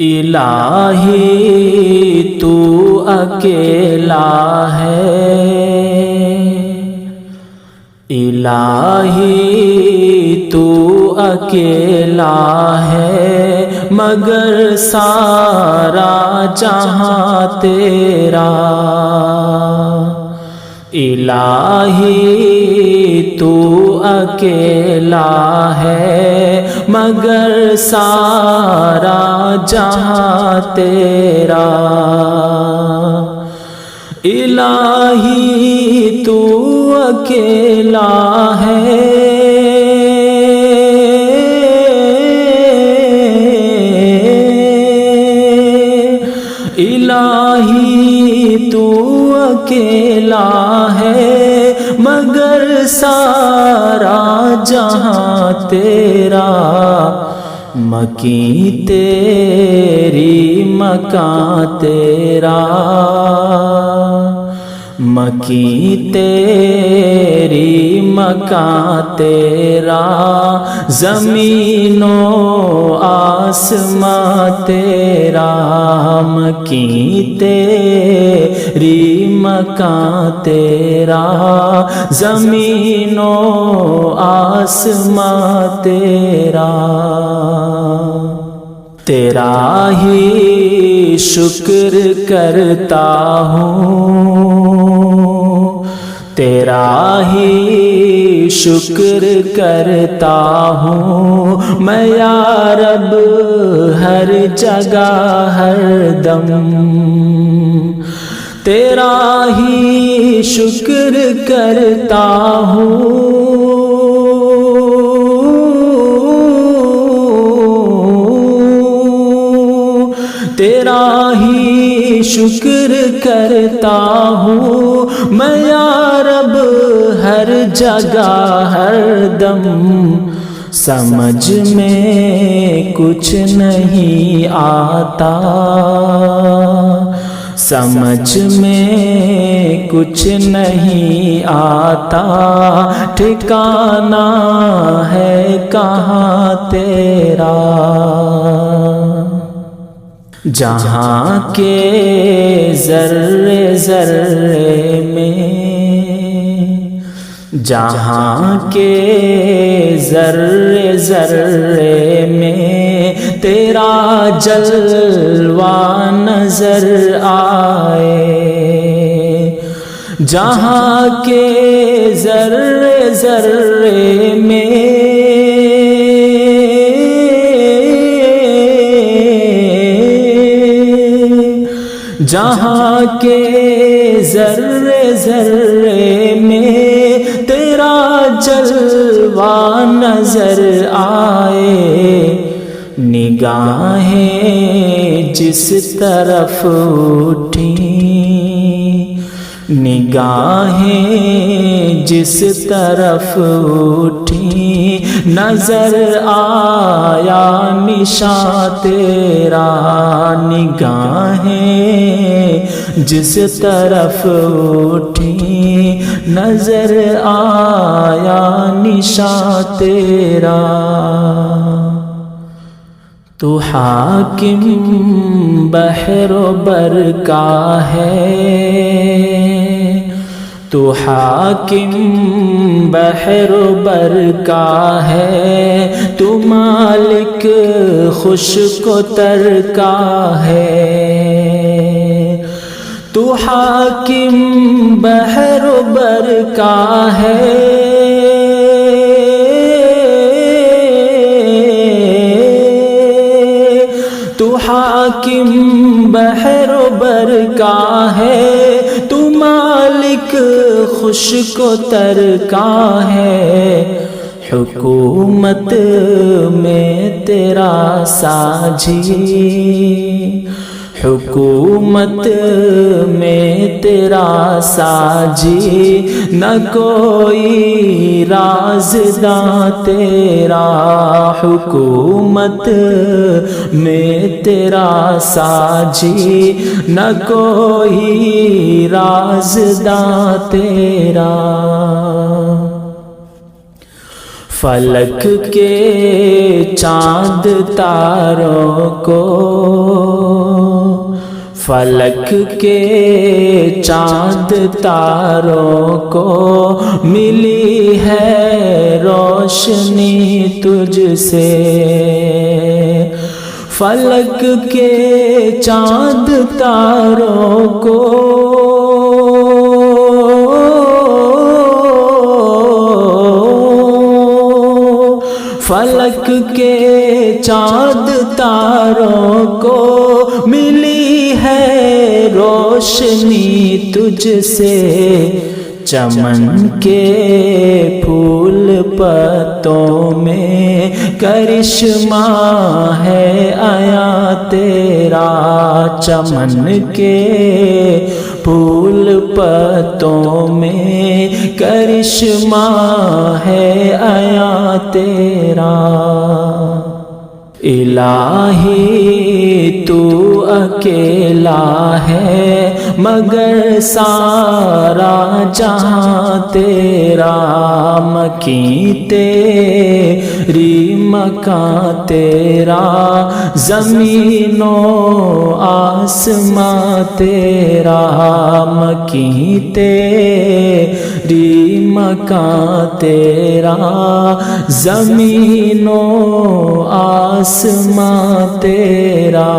الہی تو اکیلا ہے، الہی تو اکیلا ہے، مگر سارا جہاں تیرا، الہی تو اکیلا ہے، مگر سارا جہاں تیرا، الہی تو اکیلا ہے، الہی تو اکیلا ہے، مگر سارا جہاں تیرا، مکیں تیری مکان تیرا، مکیں تیری مکان تیرا، زمین و آسمان تیرا، مکیں تیری مکان تیرا، زمین و آسمان تیرا، تیرا ہی شکر کرتا ہوں، تیرا ہی شکر کرتا ہوں میں یا رب، ہر جگہ ہر دم، تیرا ہی شکر کرتا ہوں، تیرا ہی شکر کرتا ہوں میں یا رب، ہر جگہ ہر دم، سمجھ میں کچھ نہیں آتا، سمجھ میں کچھ نہیں آتا، ٹھکانہ ہے کہاں تیرا، جہاں کے ذرے ذرے میں، جہاں کے ذرے ذرے میں تیرا جلوہ نظر آئے، جہاں کے ذرے ذرے میں، جہاں کے ذرے ذرے میں تیرا جلوہ نظر آئے، نگاہیں جس طرف اٹھیں، نگاہیں جس طرف اٹھیں، نظر آیا نشان تیرا، نگاہیں جس طرف اٹھیں، نظر آیا نشان تیرا، تو حاکم بحر و بر کا ہے، تو حاکم بحر و بر کا ہے، تو مالک خشک و تر کا ہے، تو حاکم بحر و بر کا ہے، تو حاکم بحر و بر کا ہے، تو مالک خشک و تر کا ہے، حکومت میں تیرا ساجی، حکومت میں تیرا ساجی، نہ کوئی رازداں تیرا، حکومت میں تیرا ساجی، نہ کوئی رازداں تیرا، فلک کے چاند تاروں کو، فلک کے چاند تاروں کو ملی ہے روشنی تجھ سے، فلک کے چاند تاروں کو فلک کے چاند تاروں کو ملی ہے روشنی تجھ سے، چمن کے پھول پتوں میں کرشمہ ہے آیا تیرا، چمن کے پھول پتوں میں کرشمہ ہے آیا تیرا، الہی تو اکیلا ہے مگر سارا جہاں تیرا، مکیں تیری مکان تیرا، زمین و آسمان تیرا، مکیں تیری مکان تیرا، زمین و آسمان تیرا۔